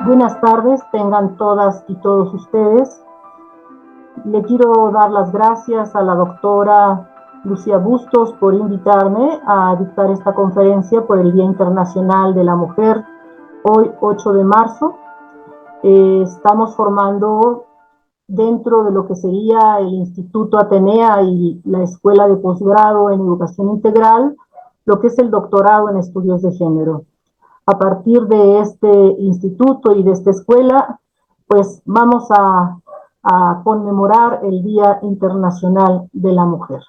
Buenas tardes, tengan todas y todos ustedes. Le quiero dar las gracias a la doctora Lucía Bustos por invitarme a dictar esta conferencia por el Día Internacional de la Mujer, hoy 8 de marzo. Estamos formando dentro de lo que sería el Instituto Atenea y la Escuela de Posgrado en Educación Integral, lo que es el doctorado en estudios de género. A partir de este instituto y de esta escuela, pues vamos a conmemorar el Día Internacional de la Mujer.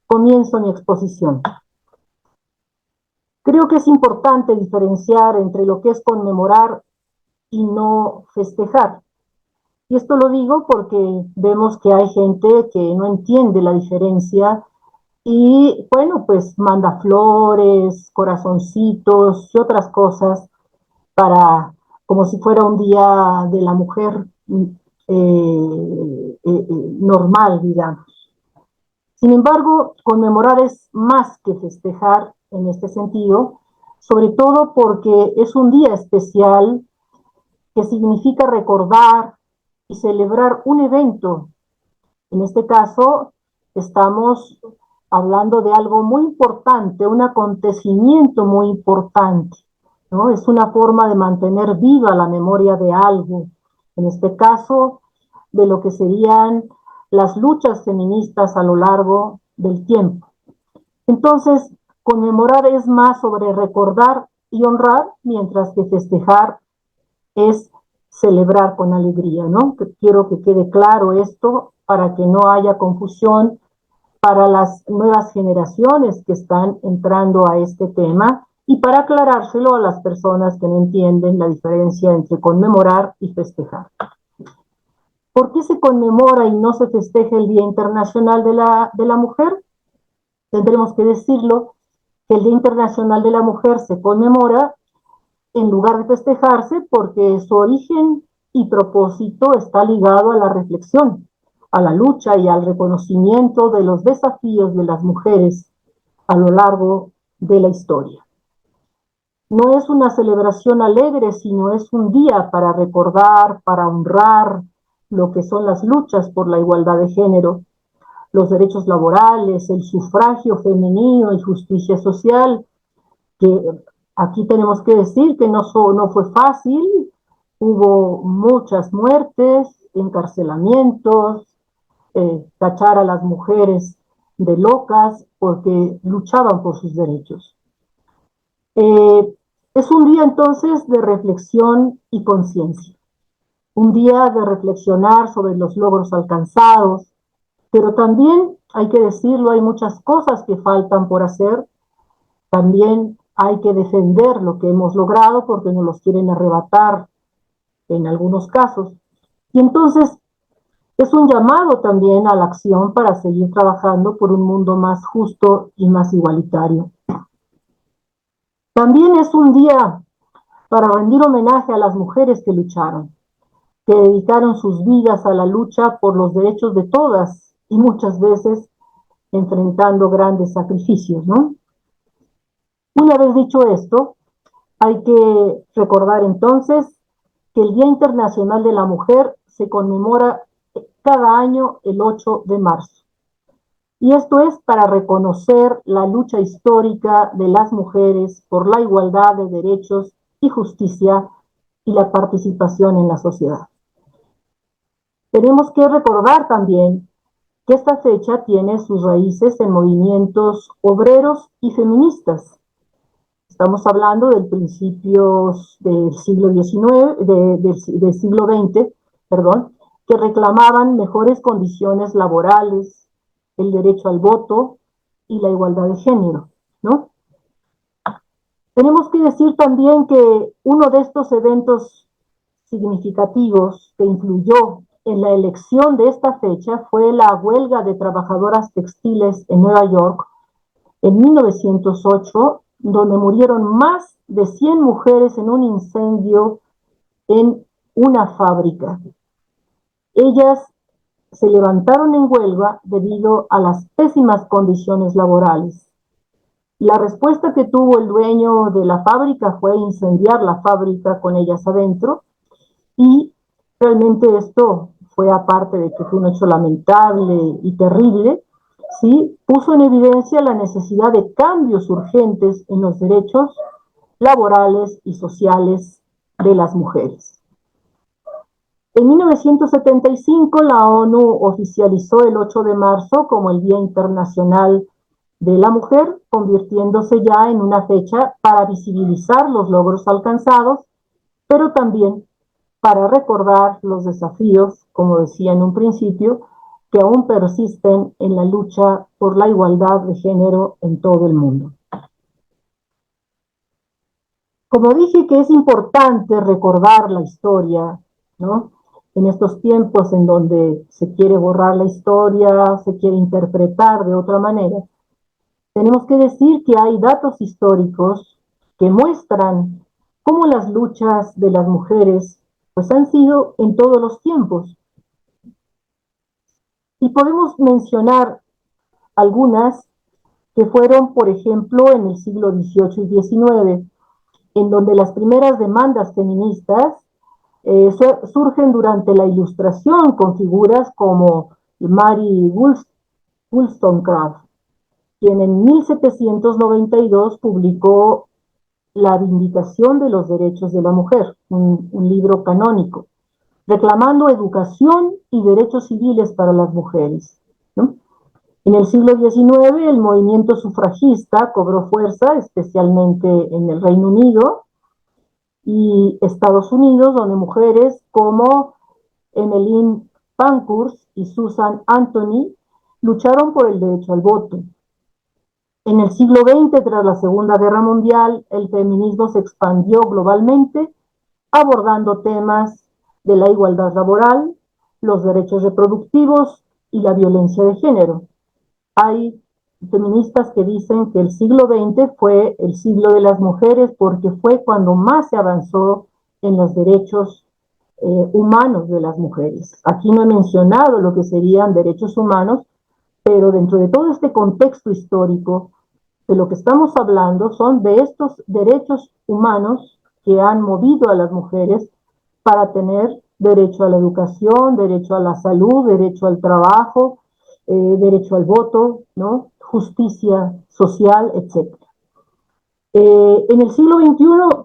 Comienzo mi exposición. Creo que es importante diferenciar entre lo que es conmemorar y no festejar. Y esto lo digo porque vemos que hay gente que no entiende la diferencia y, bueno, pues manda flores, corazoncitos y otras cosas para, como si fuera un día de la mujer normal, digamos. Sin embargo, conmemorar es más que festejar en este sentido, sobre todo porque es un día especial que significa recordar y celebrar un evento. En este caso, estamos hablando de algo muy importante, un acontecimiento muy importante, ¿no? Es una forma de mantener viva la memoria de algo, en este caso, de lo que serían las luchas feministas a lo largo del tiempo. Entonces, conmemorar es más sobre recordar y honrar, mientras que festejar es celebrar con alegría, ¿no? Quiero que quede claro esto para que no haya confusión para las nuevas generaciones que están entrando a este tema y para aclarárselo a las personas que no entienden la diferencia entre conmemorar y festejar. ¿Por qué se conmemora y no se festeja el Día Internacional de la Mujer? Tendremos que decirlo, que el Día Internacional de la Mujer se conmemora en lugar de festejarse porque su origen y propósito está ligado a la reflexión, a la lucha y al reconocimiento de los desafíos de las mujeres a lo largo de la historia. No es una celebración alegre, sino es un día para recordar, para honrar lo que son las luchas por la igualdad de género, los derechos laborales, el sufragio femenino y justicia social, que aquí tenemos que decir que no fue fácil, hubo muchas muertes, encarcelamientos, tachar a las mujeres de locas porque luchaban por sus derechos. Es un día entonces de reflexión y conciencia, un día de reflexionar sobre los logros alcanzados, pero también, hay que decirlo, hay muchas cosas que faltan por hacer. También hay que defender lo que hemos logrado porque nos los quieren arrebatar en algunos casos. Y entonces es un llamado también a la acción para seguir trabajando por un mundo más justo y más igualitario. También es un día para rendir homenaje a las mujeres que lucharon, que dedicaron sus vidas a la lucha por los derechos de todas y muchas veces enfrentando grandes sacrificios, ¿no? Una vez dicho esto, hay que recordar entonces que el Día Internacional de la Mujer se conmemora cada año el 8 de marzo. Y esto es para reconocer la lucha histórica de las mujeres por la igualdad de derechos y justicia y la participación en la sociedad. Tenemos que recordar también que esta fecha tiene sus raíces en movimientos obreros y feministas. Estamos hablando del principios del siglo XIX, del siglo XX, perdón, que reclamaban mejores condiciones laborales, el derecho al voto y la igualdad de género, ¿no? Tenemos que decir también que uno de estos eventos significativos que influyó en la elección de esta fecha fue la huelga de trabajadoras textiles en Nueva York en 1908, donde murieron más de 100 mujeres en un incendio en una fábrica. Ellas se levantaron en huelga debido a las pésimas condiciones laborales. La respuesta que tuvo el dueño de la fábrica fue incendiar la fábrica con ellas adentro, y realmente esto fue, aparte de que fue un hecho lamentable y terrible, ¿sí?, puso en evidencia la necesidad de cambios urgentes en los derechos laborales y sociales de las mujeres. En 1975 la ONU oficializó el 8 de marzo como el Día Internacional de la Mujer, convirtiéndose ya en una fecha para visibilizar los logros alcanzados, pero también para recordar los desafíos, como decía en un principio, que aún persisten en la lucha por la igualdad de género en todo el mundo. Como dije que es importante recordar la historia, ¿no?, en estos tiempos en donde se quiere borrar la historia, se quiere interpretar de otra manera, tenemos que decir que hay datos históricos que muestran cómo las luchas de las mujeres pues han sido en todos los tiempos. Y podemos mencionar algunas que fueron, por ejemplo, en el siglo XVIII y XIX, en donde las primeras demandas feministas surgen durante la Ilustración con figuras como Mary Wollstonecraft, quien en 1792 publicó La Vindicación de los Derechos de la Mujer, un libro canónico, reclamando educación y derechos civiles para las mujeres, ¿no? En el siglo XIX, el movimiento sufragista cobró fuerza, especialmente en el Reino Unido y Estados Unidos, donde mujeres como Emmeline Pankhurst y Susan Anthony lucharon por el derecho al voto. En el siglo XX, tras la Segunda Guerra Mundial, el feminismo se expandió globalmente, abordando temas de la igualdad laboral, los derechos reproductivos y la violencia de género. Hay feministas que dicen que el siglo XX fue el siglo de las mujeres porque fue cuando más se avanzó en los derechos humanos de las mujeres. Aquí no he mencionado lo que serían derechos humanos, pero dentro de todo este contexto histórico, de lo que estamos hablando son de estos derechos humanos que han movido a las mujeres para tener derecho a la educación, derecho a la salud, derecho al trabajo, derecho al voto, ¿no?, justicia social, etc. En el siglo XXI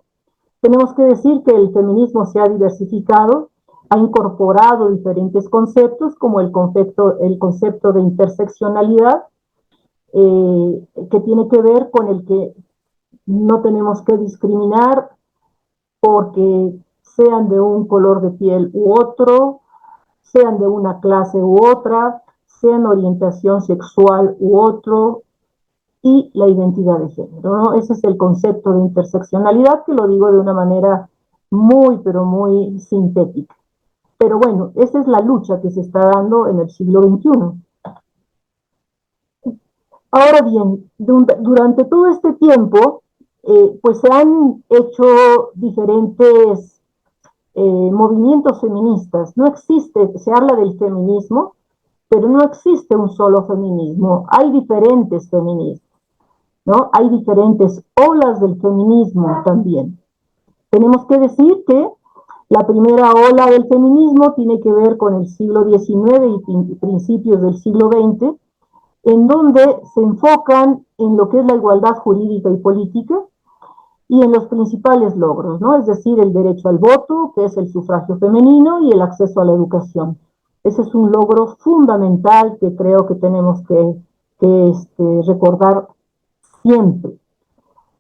tenemos que decir que el feminismo se ha diversificado, ha incorporado diferentes conceptos como el concepto de interseccionalidad, que tiene que ver con el que no tenemos que discriminar porque sean de un color de piel u otro, sean de una clase u otra, sean orientación sexual u otro, y la identidad de género, ¿no? Ese es el concepto de interseccionalidad, que lo digo de una manera muy, pero muy sintética. Pero bueno, esa es la lucha que se está dando en el siglo XXI. Ahora bien, durante todo este tiempo, pues se han hecho diferentes movimientos feministas. No existe, se habla del feminismo, pero no existe un solo feminismo. Hay diferentes feminismos, ¿no? Hay diferentes olas del feminismo también. Tenemos que decir que la primera ola del feminismo tiene que ver con el siglo XIX y principios del siglo XX, en donde se enfocan en lo que es la igualdad jurídica y política y en los principales logros, ¿no? Es decir, el derecho al voto, que es el sufragio femenino, y el acceso a la educación. Ese es un logro fundamental que creo que tenemos que recordar siempre.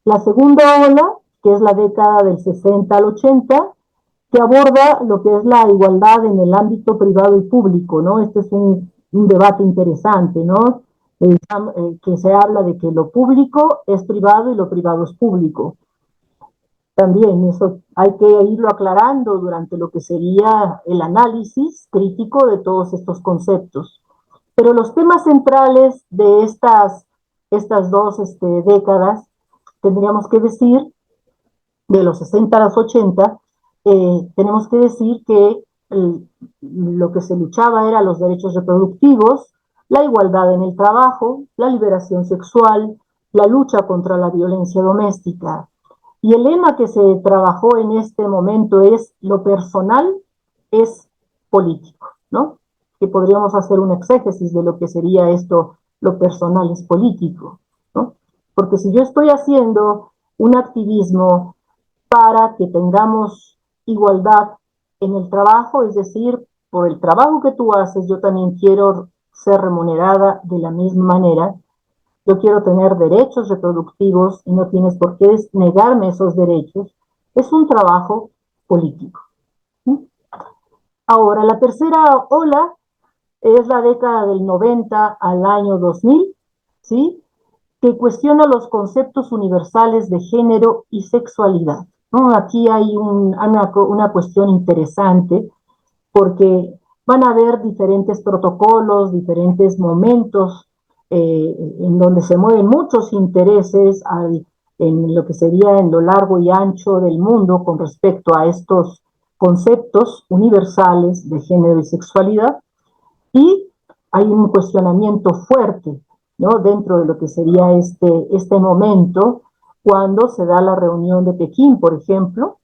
La segunda ola, que es la década del 60 al 80, que aborda lo que es la igualdad en el ámbito privado y público, ¿no? Este es un debate interesante, ¿no? Que se habla de que lo público es privado y lo privado es público. También eso hay que irlo aclarando durante lo que sería el análisis crítico de todos estos conceptos. Pero los temas centrales de estas dos décadas, tendríamos que decir, de los 60 a los 80, tenemos que decir que lo que se luchaba era los derechos reproductivos, la igualdad en el trabajo, la liberación sexual, la lucha contra la violencia doméstica. Y el lema que se trabajó en este momento es: lo personal es político, ¿no? Que podríamos hacer un exégesis de lo que sería esto: lo personal es político, ¿no? Porque si yo estoy haciendo un activismo para que tengamos igualdad en el trabajo, es decir, por el trabajo que tú haces, yo también quiero ser remunerada de la misma manera. Yo quiero tener derechos reproductivos y no tienes por qué negarme esos derechos. Es un trabajo político. ¿Sí? Ahora, la tercera ola es la década del 90 al año 2000, ¿sí? Que cuestiona los conceptos universales de género y sexualidad, ¿no? Aquí hay una cuestión interesante, porque van a haber diferentes protocolos, diferentes momentos en donde se mueven muchos intereses en lo que sería en lo largo y ancho del mundo con respecto a estos conceptos universales de género y sexualidad, y hay un cuestionamiento fuerte, ¿no? Dentro de lo que sería este momento, cuando se da la reunión de Pekín, por ejemplo.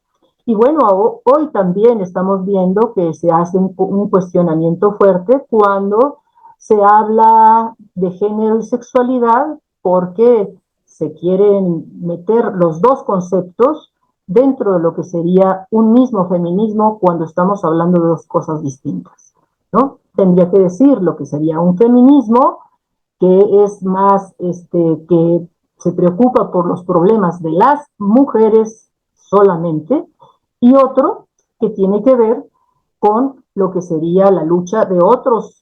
Y bueno, hoy también estamos viendo que se hace un cuestionamiento fuerte cuando se habla de género y sexualidad, porque se quieren meter los dos conceptos dentro de lo que sería un mismo feminismo, cuando estamos hablando de dos cosas distintas, ¿no? Tendría que decir lo que sería un feminismo que es más, que se preocupa por los problemas de las mujeres solamente, y otro que tiene que ver con lo que sería la lucha de otros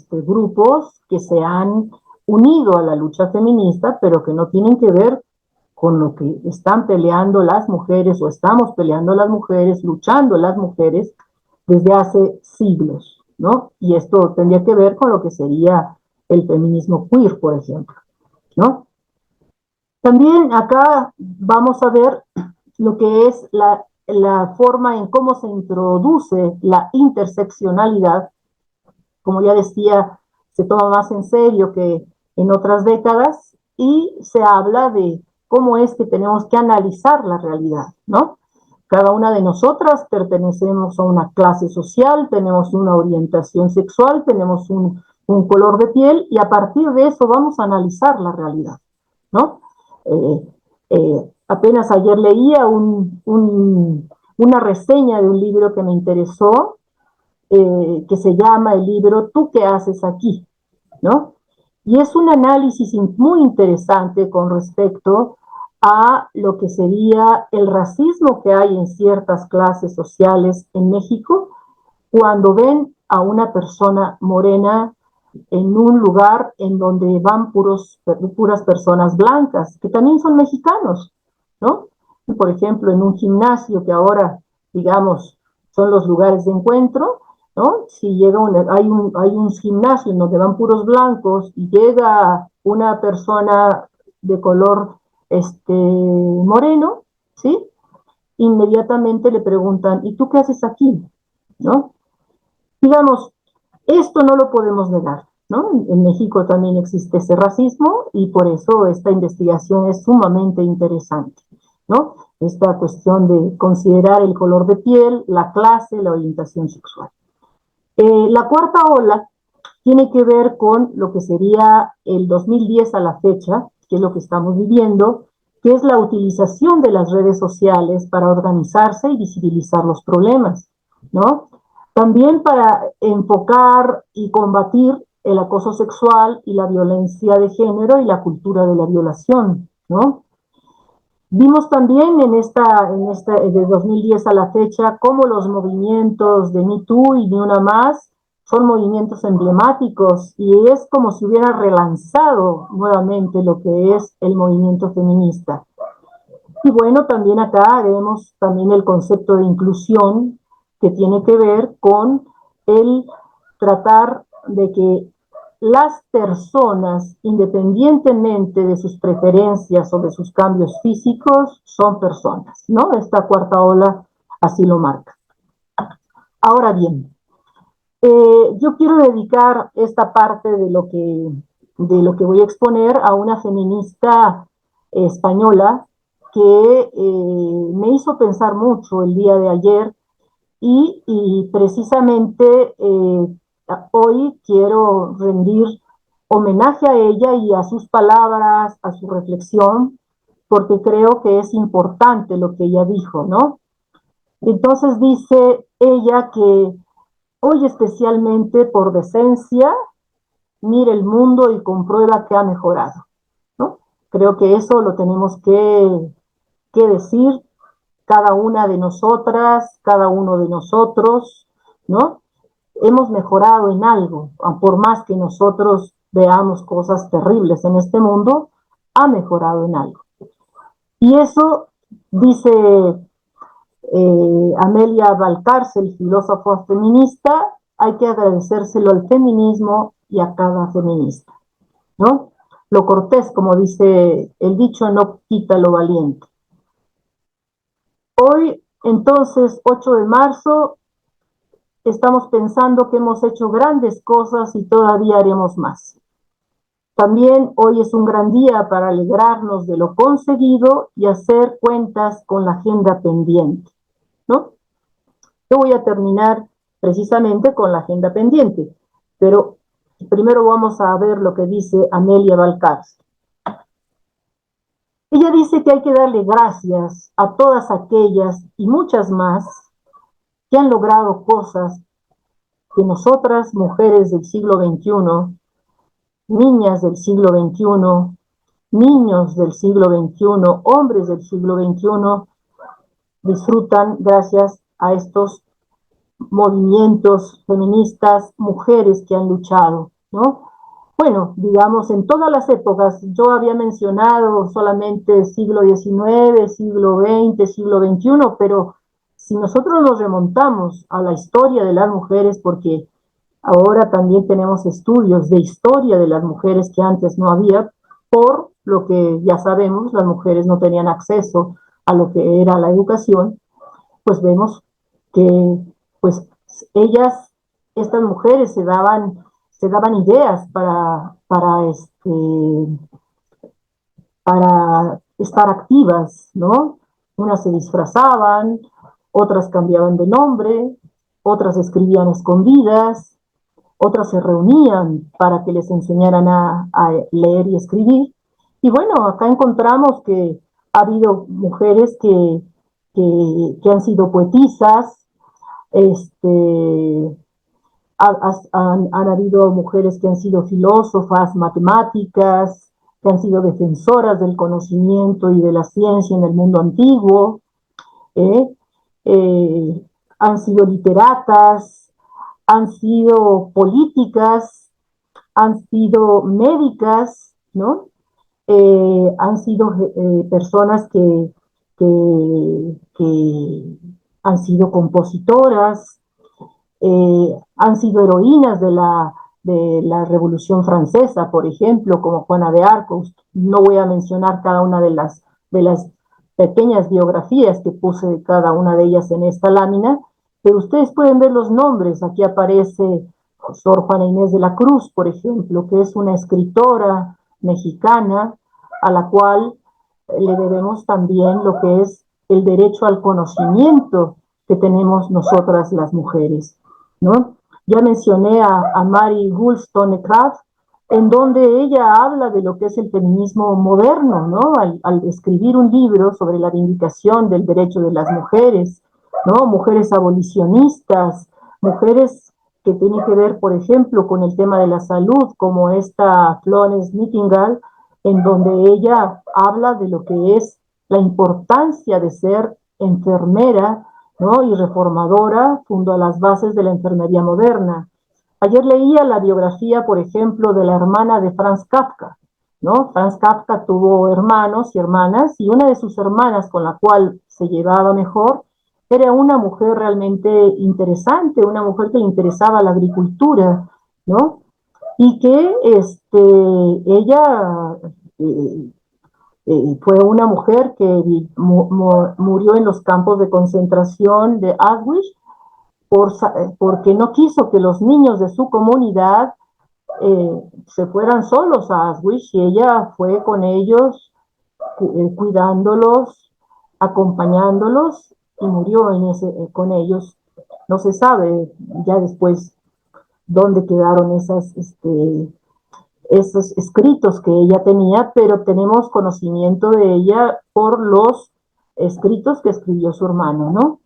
grupos que se han unido a la lucha feminista, pero que no tienen que ver con lo que están peleando las mujeres, o estamos peleando las mujeres, luchando las mujeres desde hace siglos, ¿no? Y esto tendría que ver con lo que sería el feminismo queer, por ejemplo, ¿no? También acá vamos a ver lo que es la forma en cómo se introduce la interseccionalidad. Como ya decía, se toma más en serio que en otras décadas, y se habla de cómo es que tenemos que analizar la realidad, ¿no? Cada una de nosotras pertenecemos a una clase social, tenemos una orientación sexual, tenemos un color de piel, y a partir de eso vamos a analizar la realidad, ¿no? Apenas ayer leía una reseña de un libro que me interesó, que se llama el libro ¿Tú qué haces aquí?, ¿no? Y es un análisis muy interesante con respecto a lo que sería el racismo que hay en ciertas clases sociales en México, cuando ven a una persona morena en un lugar en donde van puras personas blancas, que también son mexicanos, ¿no? Por ejemplo, en un gimnasio, que ahora, digamos, son los lugares de encuentro, ¿no? Si llega hay un gimnasio en donde van puros blancos y llega una persona de color moreno, ¿sí? Inmediatamente le preguntan: ¿y tú qué haces aquí? ¿No? Digamos, esto no lo podemos negar, ¿no? En México también existe ese racismo, y por eso esta investigación es sumamente interesante, ¿no? Esta cuestión de considerar el color de piel, la clase, la orientación sexual. La cuarta ola tiene que ver con lo que sería el 2010 a la fecha, que es lo que estamos viviendo, que es la utilización de las redes sociales para organizarse y visibilizar los problemas, ¿no? También para enfocar y combatir el acoso sexual y la violencia de género y la cultura de la violación, ¿no? Vimos también de 2010 a la fecha, cómo los movimientos de Me Too y Ni Una Más son movimientos emblemáticos, y es como si hubiera relanzado nuevamente lo que es el movimiento feminista. Y bueno, también acá vemos también el concepto de inclusión, que tiene que ver con el tratar de que las personas, independientemente de sus preferencias o de sus cambios físicos, son personas, ¿no? Esta cuarta ola así lo marca. Ahora bien, yo quiero dedicar esta parte de lo que voy a exponer a una feminista española, que me hizo pensar mucho el día de ayer y precisamente hoy quiero rendir homenaje a ella y a sus palabras, a su reflexión, porque creo que es importante lo que ella dijo, ¿no? Entonces dice ella que hoy especialmente por decencia, mire el mundo y comprueba que ha mejorado, ¿no? Creo que eso lo tenemos que decir cada una de nosotras, cada uno de nosotros, ¿no? Hemos mejorado en algo, por más que nosotros veamos cosas terribles en este mundo, ha mejorado en algo. Y eso dice Amelia Valcárcel, filósofa feminista, hay que agradecérselo al feminismo y a cada feminista, ¿no? Lo cortés, como dice el dicho, no quita lo valiente. Hoy, entonces, 8 de marzo, estamos pensando que hemos hecho grandes cosas y todavía haremos más. También hoy es un gran día para alegrarnos de lo conseguido y hacer cuentas con la agenda pendiente, ¿no? Yo voy a terminar precisamente con la agenda pendiente, pero primero vamos a ver lo que dice Amelia Valcárcel. Ella dice que hay que darle gracias a todas aquellas y muchas más que han logrado cosas que nosotras, mujeres del siglo XXI, niñas del siglo XXI, niños del siglo XXI, hombres del siglo XXI, disfrutan gracias a estos movimientos feministas, mujeres que han luchado, ¿no? Bueno, digamos, en todas las épocas, yo había mencionado solamente siglo XIX, siglo XX, siglo XXI, pero si nosotros nos remontamos a la historia de las mujeres, porque ahora también tenemos estudios de historia de las mujeres que antes no había, por lo que ya sabemos, las mujeres no tenían acceso a lo que era la educación, pues vemos que pues ellas, estas mujeres se daban ideas para estar activas, ¿no? Unas se disfrazaban, otras cambiaban de nombre, otras escribían escondidas, otras se reunían para que les enseñaran a leer y escribir. Y bueno, acá encontramos que ha habido mujeres que han sido poetisas, este, han habido mujeres que han sido filósofas, matemáticas, que han sido defensoras del conocimiento y de la ciencia en el mundo antiguo, ¿eh? Eh, han sido literatas, han sido políticas, han sido médicas, ¿no? Han sido personas que han sido compositoras, han sido heroínas de la Revolución Francesa, por ejemplo, como Juana de Arco. No voy a mencionar cada una de las pequeñas biografías que puse de cada una de ellas en esta lámina, pero ustedes pueden ver los nombres. Aquí aparece Sor Juana Inés de la Cruz, por ejemplo, que es una escritora mexicana a la cual le debemos también lo que es el derecho al conocimiento que tenemos nosotras las mujeres, ¿no? Ya mencioné a Mary Wollstonecraft, en donde ella habla de lo que es el feminismo moderno, ¿no? Al escribir un libro sobre la vindicación del derecho de las mujeres, ¿no? Mujeres abolicionistas, mujeres que tienen que ver, por ejemplo, con el tema de la salud, como esta Florence Nightingale, en donde ella habla de lo que es la importancia de ser enfermera, ¿no? Y reformadora junto a las bases de la enfermería moderna. Ayer leía la biografía, por ejemplo, de la hermana de Franz Kafka, ¿no? Franz Kafka tuvo hermanos y hermanas, y una de sus hermanas con la cual se llevaba mejor era una mujer realmente interesante, una mujer que le interesaba la agricultura, ¿no? Y que ella fue una mujer que murió en los campos de concentración de Auschwitz porque no quiso que los niños de su comunidad se fueran solos a Auschwitz, y ella fue con ellos cuidándolos, acompañándolos y murió con ellos. No se sabe ya después dónde quedaron esos escritos que ella tenía, pero tenemos conocimiento de ella por los escritos que escribió su hermano, ¿no?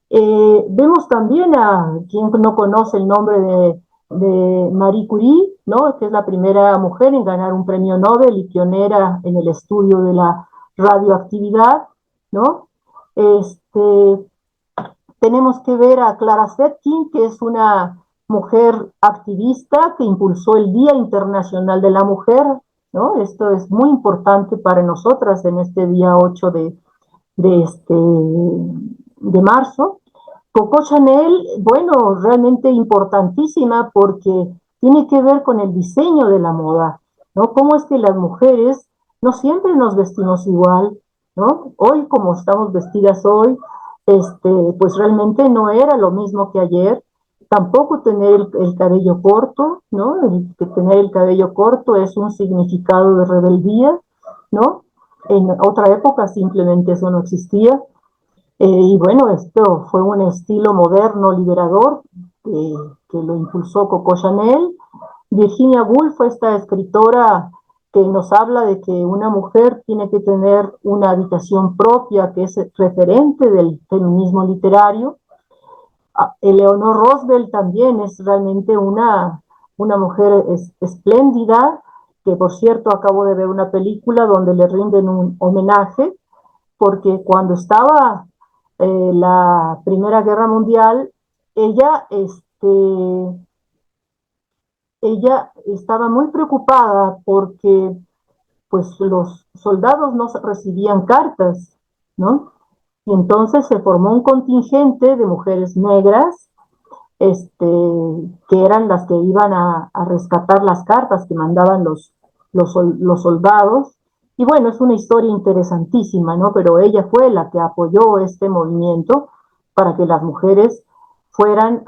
Vemos también a quien no conoce el nombre de Marie Curie, ¿no? Que es la primera mujer en ganar un premio Nobel y pionera en el estudio de la radioactividad, ¿no? Este, tenemos que ver a Clara Zetkin, que es una mujer activista que impulsó el Día Internacional de la Mujer, ¿no? Esto es muy importante para nosotras en este día 8 de marzo. Coco Chanel, bueno, realmente importantísima porque tiene que ver con el diseño de la moda, ¿no? Cómo es que las mujeres no siempre nos vestimos igual, ¿no? Hoy, como estamos vestidas hoy, pues realmente no era lo mismo que ayer. Tampoco tener el cabello corto, ¿no? Que tener el cabello corto es un significado de rebeldía, ¿no? En otra época simplemente eso no existía. Y bueno, esto fue un estilo moderno, liberador, que lo impulsó Coco Chanel. Virginia Woolf fue esta escritora que nos habla de que una mujer tiene que tener una habitación propia, que es referente del feminismo literario. Eleanor Roosevelt también es realmente una mujer espléndida, que por cierto acabo de ver una película donde le rinden un homenaje, porque cuando estaba la Primera Guerra Mundial, ella, ella estaba muy preocupada porque pues los soldados no recibían cartas, ¿no? Y entonces se formó un contingente de mujeres negras, que eran las que iban a rescatar las cartas que mandaban los soldados. Y bueno, es una historia interesantísima, ¿no? Pero ella fue la que apoyó este movimiento para que las mujeres fueran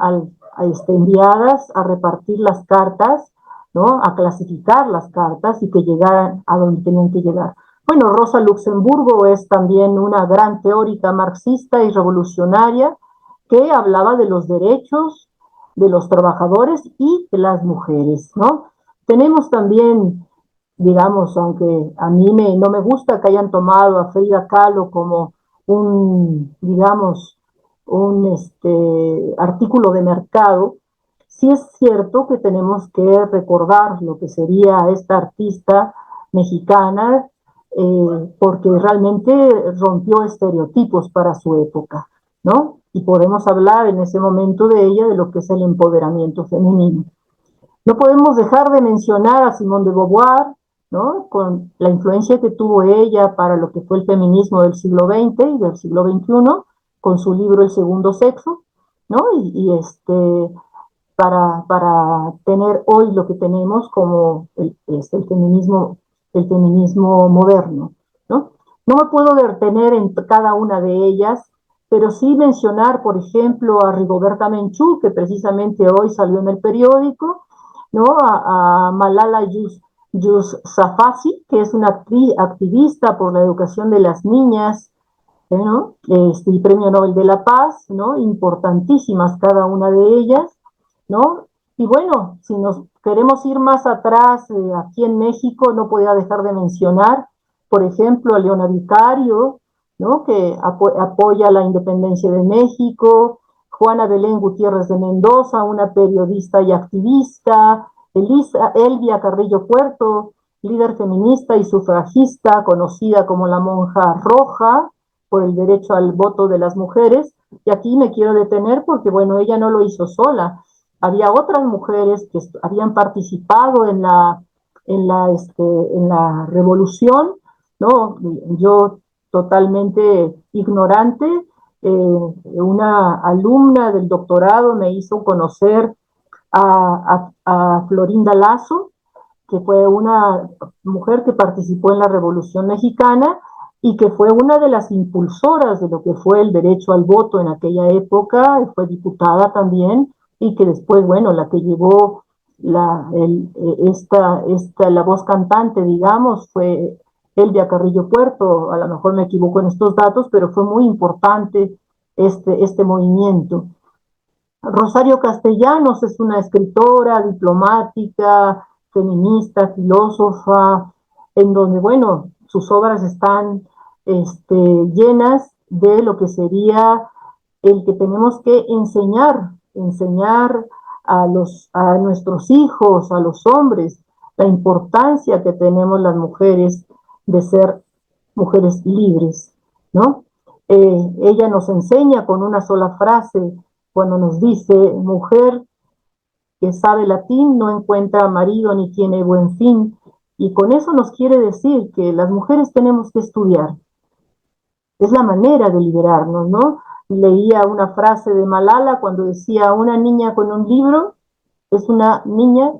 enviadas a repartir las cartas, ¿no? A clasificar las cartas y que llegaran a donde tenían que llegar. Bueno, Rosa Luxemburgo es también una gran teórica marxista y revolucionaria que hablaba de los derechos de los trabajadores y de las mujeres, ¿no? Tenemos también, digamos, aunque a mí no me gusta que hayan tomado a Frida Kahlo como digamos, un artículo de mercado, sí es cierto que tenemos que recordar lo que sería esta artista mexicana, porque realmente rompió estereotipos para su época, ¿no? Y podemos hablar en ese momento de ella de lo que es el empoderamiento femenino. No podemos dejar de mencionar a Simone de Beauvoir, ¿no? Con la influencia que tuvo ella para lo que fue el feminismo del siglo XX y del siglo XXI, con su libro El segundo sexo, ¿no? Para tener hoy lo que tenemos como el feminismo moderno, ¿no? No me puedo detener en cada una de ellas, pero sí mencionar, por ejemplo, a Rigoberta Menchú, que precisamente hoy salió en el periódico, ¿no? A Malala Yousafzai, que es una activista por la educación de las niñas, ¿no? Y Premio Nobel de la Paz, ¿no? Importantísimas cada una de ellas, ¿no? Y bueno, si nos queremos ir más atrás, aquí en México, no podía dejar de mencionar, por ejemplo, a Leona Vicario, ¿no? Que apoya la independencia de México, Juana Belén Gutiérrez de Mendoza, una periodista y activista, Elvia Carrillo Puerto, líder feminista y sufragista, conocida como la monja roja, por el derecho al voto de las mujeres. Y aquí me quiero detener porque, bueno, ella no lo hizo sola. Había otras mujeres que habían participado en la revolución, ¿no? Yo totalmente ignorante, una alumna del doctorado me hizo conocer a Florinda Lazo, que fue una mujer que participó en la Revolución Mexicana y que fue una de las impulsoras de lo que fue el derecho al voto en aquella época, fue diputada también, y que después, bueno, la que llevó la voz cantante, digamos, fue Elvia Carrillo Puerto, a lo mejor me equivoco en estos datos, pero fue muy importante este movimiento. Rosario Castellanos es una escritora, diplomática, feminista, filósofa, en donde, bueno, sus obras están llenas de lo que sería el que tenemos que enseñar a nuestros hijos, a los hombres, la importancia que tenemos las mujeres de ser mujeres libres, ¿no? Ella nos enseña con una sola frase, cuando nos dice, mujer que sabe latín no encuentra marido ni tiene buen fin, y con eso nos quiere decir que las mujeres tenemos que estudiar, es la manera de liberarnos, ¿no? Leía una frase de Malala cuando decía, una niña con un libro es una niña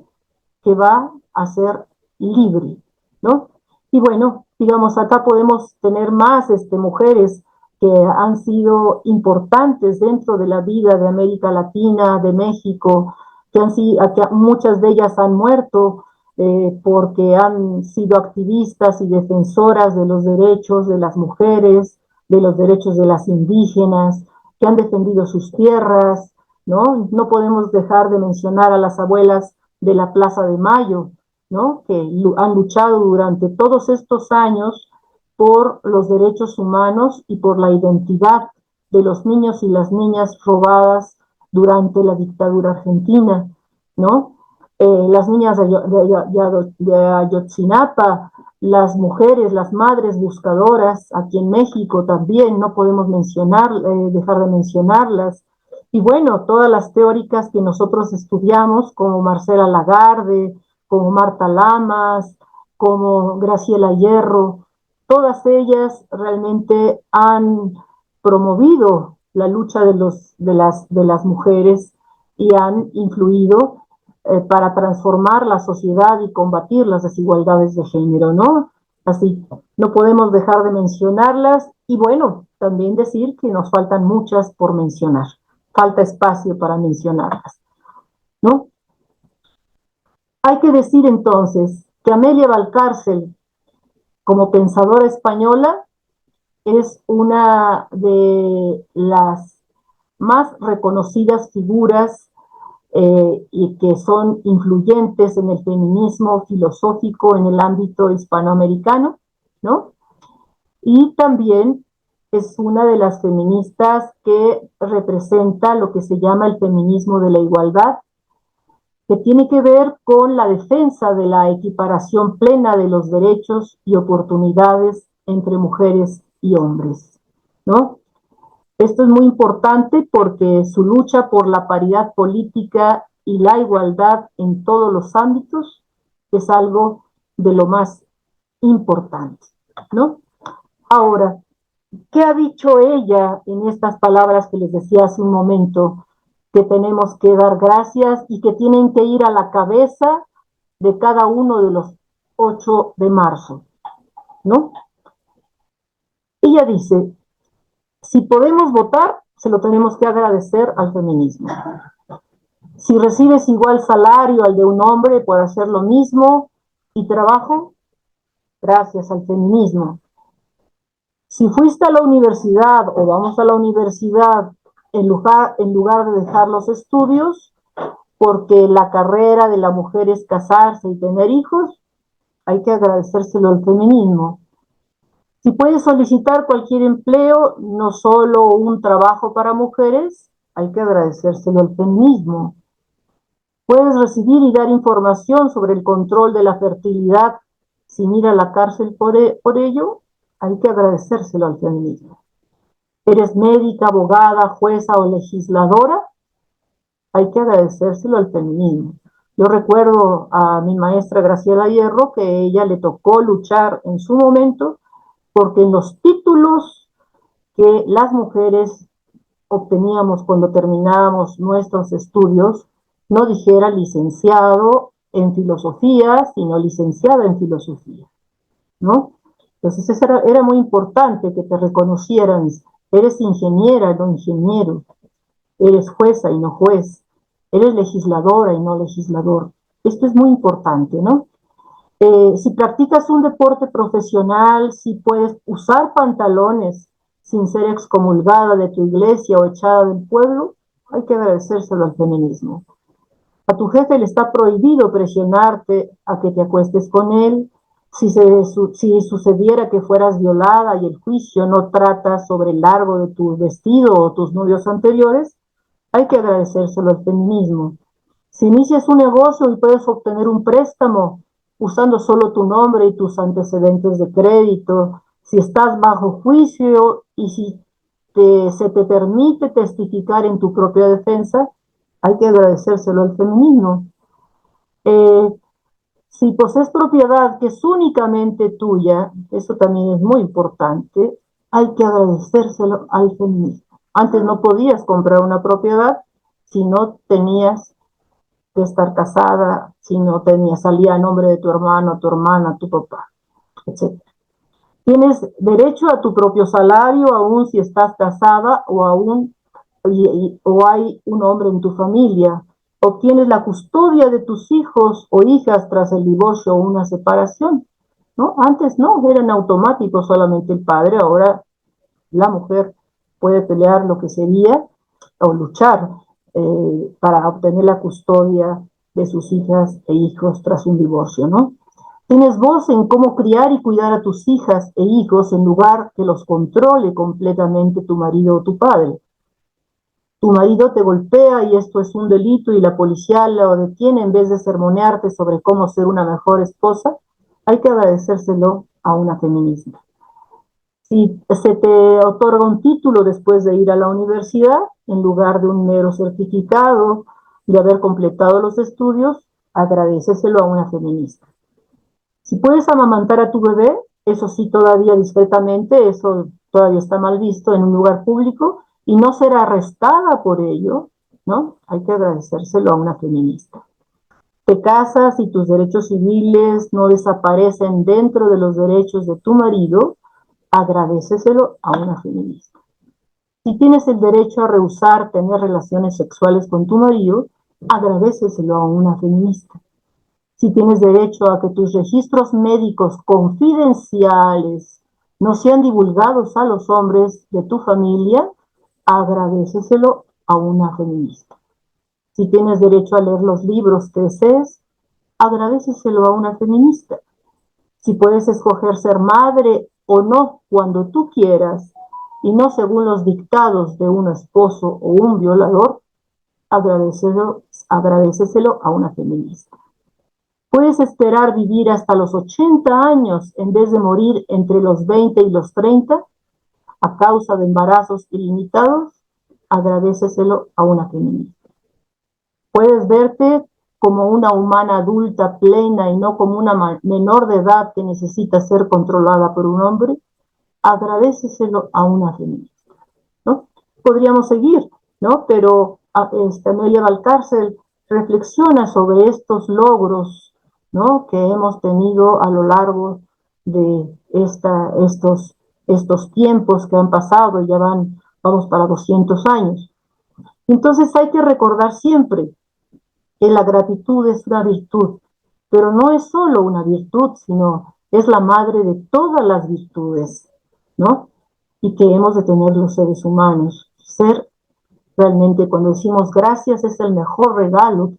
que va a ser libre, ¿no? Y bueno, digamos, acá podemos tener más mujeres que han sido importantes dentro de la vida de América Latina, de México, que muchas de ellas han muerto porque han sido activistas y defensoras de los derechos de las mujeres, de los derechos de las indígenas, que han defendido sus tierras, ¿no? No podemos dejar de mencionar a las abuelas de la Plaza de Mayo, ¿no? Que han luchado durante todos estos años por los derechos humanos y por la identidad de los niños y las niñas robadas durante la dictadura argentina, ¿no? Las niñas de Ayotzinapa, las mujeres, las madres buscadoras, aquí en México también, no podemos dejar de mencionarlas. Y bueno, todas las teóricas que nosotros estudiamos, como Marcela Lagarde, como Marta Lamas, como Graciela Hierro, todas ellas realmente han promovido la lucha de las mujeres y han influido para transformar la sociedad y combatir las desigualdades de género, ¿no? Así, no podemos dejar de mencionarlas y bueno, también decir que nos faltan muchas por mencionar, falta espacio para mencionarlas, ¿no? Hay que decir entonces que Amelia Valcárcel, como pensadora española, es una de las más reconocidas figuras y que son influyentes en el feminismo filosófico en el ámbito hispanoamericano, ¿no? Y también es una de las feministas que representa lo que se llama el feminismo de la igualdad, que tiene que ver con la defensa de la equiparación plena de los derechos y oportunidades entre mujeres y hombres, ¿no? Esto es muy importante porque su lucha por la paridad política y la igualdad en todos los ámbitos es algo de lo más importante, ¿no? Ahora, ¿qué ha dicho ella en estas palabras que les decía hace un momento? Que tenemos que dar gracias y que tienen que ir a la cabeza de cada uno de los 8 de marzo, ¿no? Ella dice, si podemos votar, se lo tenemos que agradecer al feminismo. Si recibes igual salario al de un hombre por hacer lo mismo y trabajo, gracias al feminismo. Si fuiste a la universidad o vamos a la universidad en lugar de dejar los estudios, porque la carrera de la mujer es casarse y tener hijos, hay que agradecérselo al feminismo. Si puedes solicitar cualquier empleo, no solo un trabajo para mujeres, hay que agradecérselo al feminismo. Puedes recibir y dar información sobre el control de la fertilidad sin ir a la cárcel por ello, hay que agradecérselo al feminismo. Eres médica, abogada, jueza o legisladora, hay que agradecérselo al feminismo. Yo recuerdo a mi maestra Graciela Hierro que a ella le tocó luchar en su momento porque en los títulos que las mujeres obteníamos cuando terminábamos nuestros estudios, no dijera licenciado en filosofía, sino licenciada en filosofía, ¿no? Entonces eso era muy importante que te reconocieran, eres ingeniera, no ingeniero, eres jueza y no juez, eres legisladora y no legislador. Esto es muy importante, ¿no? Si practicas un deporte profesional, si puedes usar pantalones sin ser excomulgada de tu iglesia o echada del pueblo, hay que agradecérselo al feminismo. A tu jefe le está prohibido presionarte a que te acuestes con él. Si sucediera que fueras violada y el juicio no trata sobre el largo de tu vestido o tus novios anteriores, hay que agradecérselo al feminismo. Si inicias un negocio y puedes obtener un préstamo usando solo tu nombre y tus antecedentes de crédito, si estás bajo juicio y si se te permite testificar en tu propia defensa, hay que agradecérselo al feminismo. Eh, si posees propiedad que es únicamente tuya, eso también es muy importante, hay que agradecérselo al feminismo. Antes no podías comprar una propiedad si no tenías que estar casada, si no tenías, salía a nombre de tu hermano, tu hermana, tu papá, etc. Tienes derecho a tu propio salario, aun si estás casada o aún o hay un hombre en tu familia. Obtienes la custodia de tus hijos o hijas tras el divorcio o una separación. ¿No? Antes no, eran automáticos solamente el padre, ahora la mujer puede pelear lo que sería o luchar para obtener la custodia de sus hijas e hijos tras un divorcio, ¿no? Tienes voz en cómo criar y cuidar a tus hijas e hijos en lugar que los controle completamente tu marido o tu padre. Tu marido te golpea y esto es un delito y la policía lo detiene en vez de sermonearte sobre cómo ser una mejor esposa, hay que agradecérselo a una feminista. Si se te otorga un título después de ir a la universidad, en lugar de un mero certificado de haber completado los estudios, agradecéselo a una feminista. Si puedes amamantar a tu bebé, eso sí todavía discretamente, eso todavía está mal visto en un lugar público y no ser arrestada por ello, ¿no? Hay que agradecérselo a una feminista. Te casas y tus derechos civiles no desaparecen dentro de los derechos de tu marido, agradeceselo a una feminista. Si tienes el derecho a rehusar tener relaciones sexuales con tu marido, agradeceselo a una feminista. Si tienes derecho a que tus registros médicos confidenciales no sean divulgados a los hombres de tu familia, agradeceselo a una feminista. Si tienes derecho a leer los libros que desees, agradeceselo a una feminista. Si puedes escoger ser madre o no cuando tú quieras y no según los dictados de un esposo o un violador, agradeceselo a una feminista. Puedes esperar vivir hasta los 80 años en vez de morir entre los 20 y los 30 a causa de embarazos ilimitados, agradeceselo a una feminista. Puedes verte como una humana adulta plena y no como una menor de edad que necesita ser controlada por un hombre, agradeceselo a una feminista, ¿no? Podríamos seguir, ¿no? Pero Amelia Valcárcel reflexiona sobre estos logros, ¿no? Que hemos tenido a lo largo de estos tiempos que han pasado, ya vamos para 200 años. Entonces hay que recordar siempre que la gratitud es una virtud, pero no es solo una virtud, sino es la madre de todas las virtudes, ¿no? Y que hemos de tener los seres humanos. Ser realmente, cuando decimos gracias, es el mejor regalo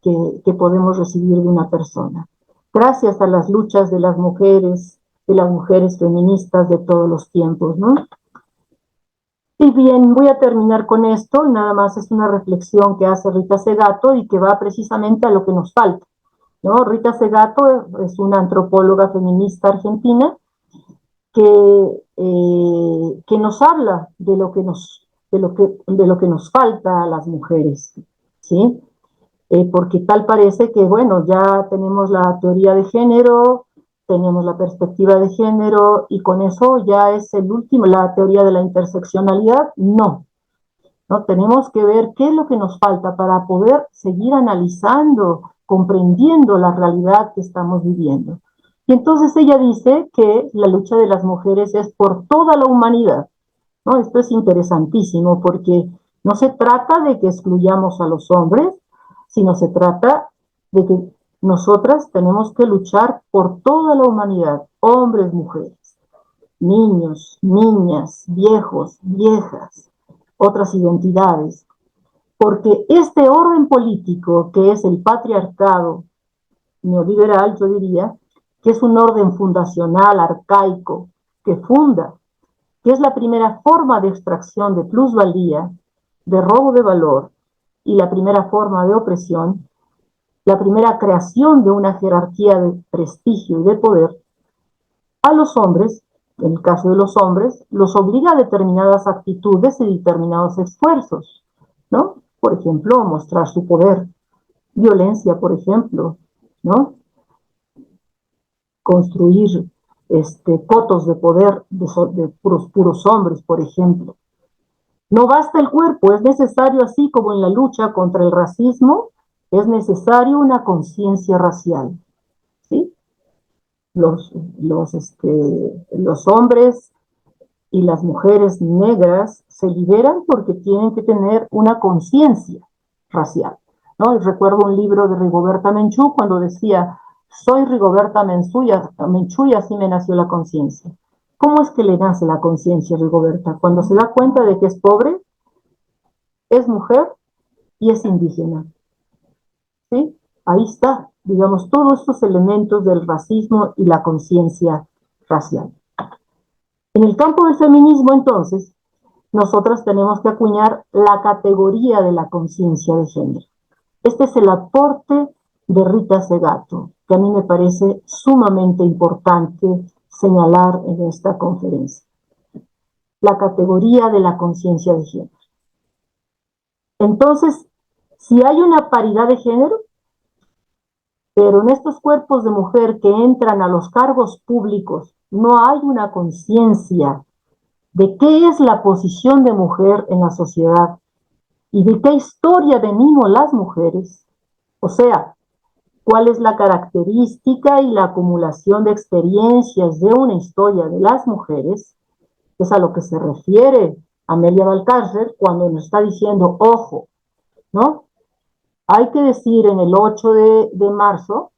que podemos recibir de una persona. Gracias a las luchas de las mujeres feministas de todos los tiempos, ¿no? Y bien, voy a terminar con esto, nada más es una reflexión que hace Rita Segato y que va precisamente a lo que nos falta, ¿no? Rita Segato es una antropóloga feminista argentina que nos habla de lo que nos falta a las mujeres, ¿sí? Porque tal parece que, bueno, ya tenemos la teoría de género, tenemos la perspectiva de género y con eso ya es el último, la teoría de la interseccionalidad, no. ¿No? Tenemos que ver qué es lo que nos falta para poder seguir analizando, comprendiendo la realidad que estamos viviendo. Y entonces ella dice que la lucha de las mujeres es por toda la humanidad, ¿no? Esto es interesantísimo porque no se trata de que excluyamos a los hombres, sino se trata de que nosotras tenemos que luchar por toda la humanidad, hombres, mujeres, niños, niñas, viejos, viejas, otras identidades, porque este orden político que es el patriarcado neoliberal, yo diría, que es un orden fundacional, arcaico, que funda, que es la primera forma de extracción de plusvalía, de robo de valor y la primera forma de opresión, la primera creación de una jerarquía de prestigio y de poder, a los hombres, en el caso de los hombres, los obliga a determinadas actitudes y determinados esfuerzos, ¿no? Por ejemplo, mostrar su poder, violencia, por ejemplo, ¿no? Construir cotos de poder de puros hombres, por ejemplo. No basta el cuerpo, es necesario, así como en la lucha contra el racismo, es necesario una conciencia racial, ¿sí? Los, los hombres y las mujeres negras se liberan porque tienen que tener una conciencia racial, ¿no? Y recuerdo un libro de Rigoberta Menchú cuando decía, soy Rigoberta Menchú y así me nació la conciencia. ¿Cómo es que le nace la conciencia a Rigoberta? Cuando se da cuenta de que es pobre, es mujer y es indígena, ¿sí? Ahí está, digamos, todos estos elementos del racismo y la conciencia racial. En el campo del feminismo, entonces, nosotras tenemos que acuñar la categoría de la conciencia de género. Este es el aporte de Rita Segato, que a mí me parece sumamente importante señalar en esta conferencia. La categoría de la conciencia de género. Entonces, si hay una paridad de género, pero en estos cuerpos de mujer que entran a los cargos públicos no hay una conciencia de qué es la posición de mujer en la sociedad y de qué historia venimos las mujeres, o sea, cuál es la característica y la acumulación de experiencias de una historia de las mujeres, es a lo que se refiere Amelia Valcárcel cuando nos está diciendo, ojo, ¿no? Hay que decir en el 8 de marzo,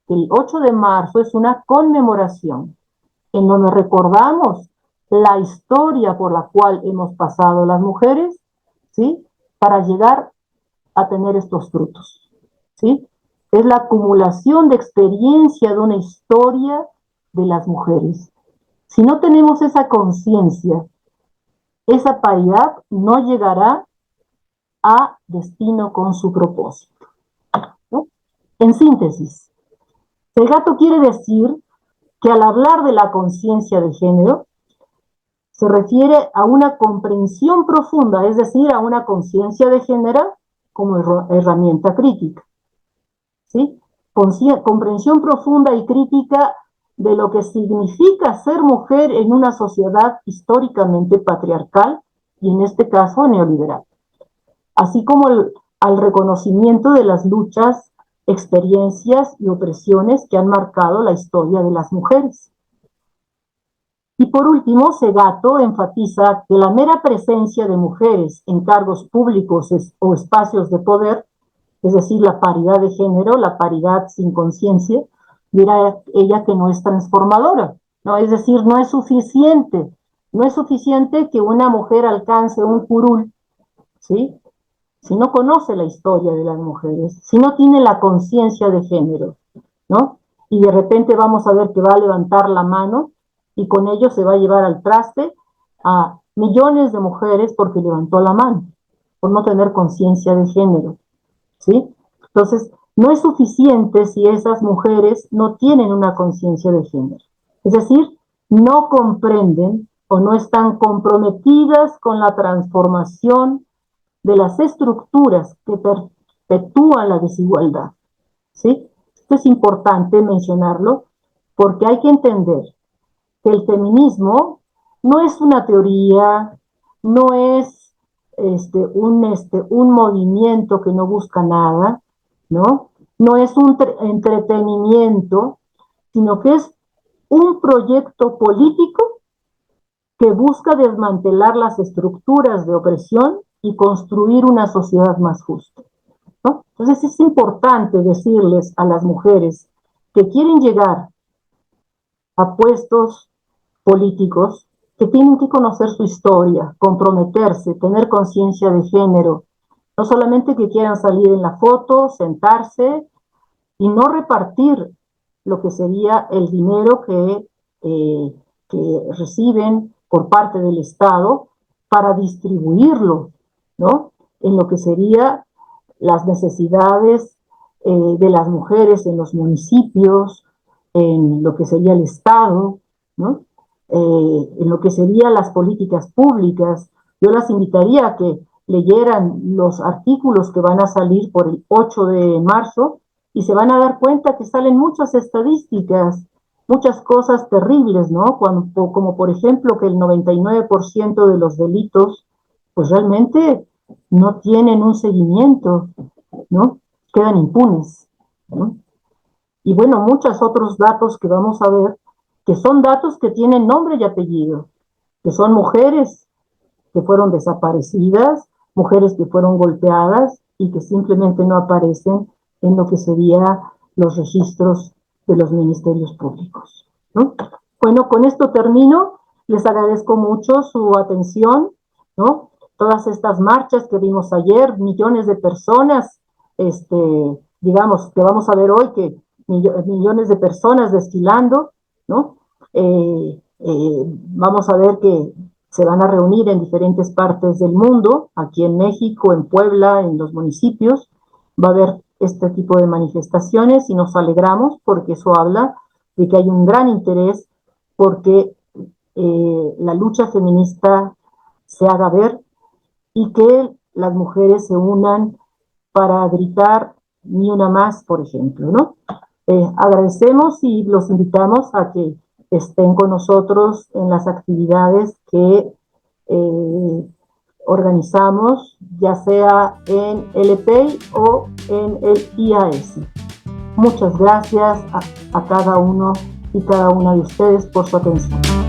que el 8 de marzo es una conmemoración en donde recordamos la historia por la cual hemos pasado las mujeres, ¿sí? Para llegar a tener estos frutos, ¿sí? Es la acumulación de experiencia de una historia de las mujeres. Si no tenemos esa conciencia, esa paridad no llegará a destino con su propósito, ¿no? En síntesis, Segato quiere decir que al hablar de la conciencia de género, se refiere a una comprensión profunda, es decir, a una conciencia de género como herramienta crítica, ¿sí? Comprensión profunda y crítica de lo que significa ser mujer en una sociedad históricamente patriarcal y en este caso neoliberal, así como al reconocimiento de las luchas, experiencias y opresiones que han marcado la historia de las mujeres. Y por último, Segato enfatiza que la mera presencia de mujeres en cargos públicos o espacios de poder, es decir, la paridad de género, la paridad sin conciencia, dirá ella que no es transformadora, ¿no? Es decir, no es suficiente que una mujer alcance un curul, ¿sí? Si no conoce la historia de las mujeres, si no tiene la conciencia de género, ¿no? Y de repente vamos a ver que va a levantar la mano y con ello se va a llevar al traste a millones de mujeres porque levantó la mano, por no tener conciencia de género, ¿sí? Entonces, no es suficiente si esas mujeres no tienen una conciencia de género. Es decir, no comprenden o no están comprometidas con la transformación de las estructuras que perpetúan la desigualdad, ¿sí? Esto es importante mencionarlo porque hay que entender que el feminismo no es una teoría, no es un movimiento que no busca nada, ¿no? No es un entretenimiento, sino que es un proyecto político que busca desmantelar las estructuras de opresión y construir una sociedad más justa. ¿no? Entonces es importante decirles a las mujeres que quieren llegar a puestos políticos que tienen que conocer su historia, comprometerse, tener conciencia de género, no solamente que quieran salir en la foto, sentarse y no repartir lo que sería el dinero que reciben por parte del Estado para distribuirlo, ¿no? En lo que sería las necesidades de las mujeres en los municipios, en lo que sería el Estado, ¿no? En lo que serían las políticas públicas. Yo las invitaría a que leyeran los artículos que van a salir por el 8 de marzo y se van a dar cuenta que salen muchas estadísticas, muchas cosas terribles, ¿no? Como por ejemplo que el 99% de los delitos, pues realmente no tienen un seguimiento, ¿no? Quedan impunes, ¿no? Y bueno, muchos otros datos que vamos a ver, que son datos que tienen nombre y apellido, que son mujeres que fueron desaparecidas, mujeres que fueron golpeadas y que simplemente no aparecen en lo que serían los registros de los ministerios públicos, ¿no? Bueno, con esto termino. Les agradezco mucho su atención, ¿no? Todas estas marchas que vimos ayer, millones de personas, digamos, que vamos a ver hoy que millones de personas desfilando, ¿no? Vamos a ver que se van a reunir en diferentes partes del mundo, aquí en México, en Puebla, en los municipios. Va a haber este tipo de manifestaciones y nos alegramos porque eso habla de que hay un gran interés porque la lucha feminista se haga ver y que las mujeres se unan para gritar ni una más, por ejemplo, ¿no? Agradecemos y los invitamos a que estén con nosotros en las actividades que organizamos, ya sea en LPEI o en el IAS. Muchas gracias a cada uno y cada una de ustedes por su atención.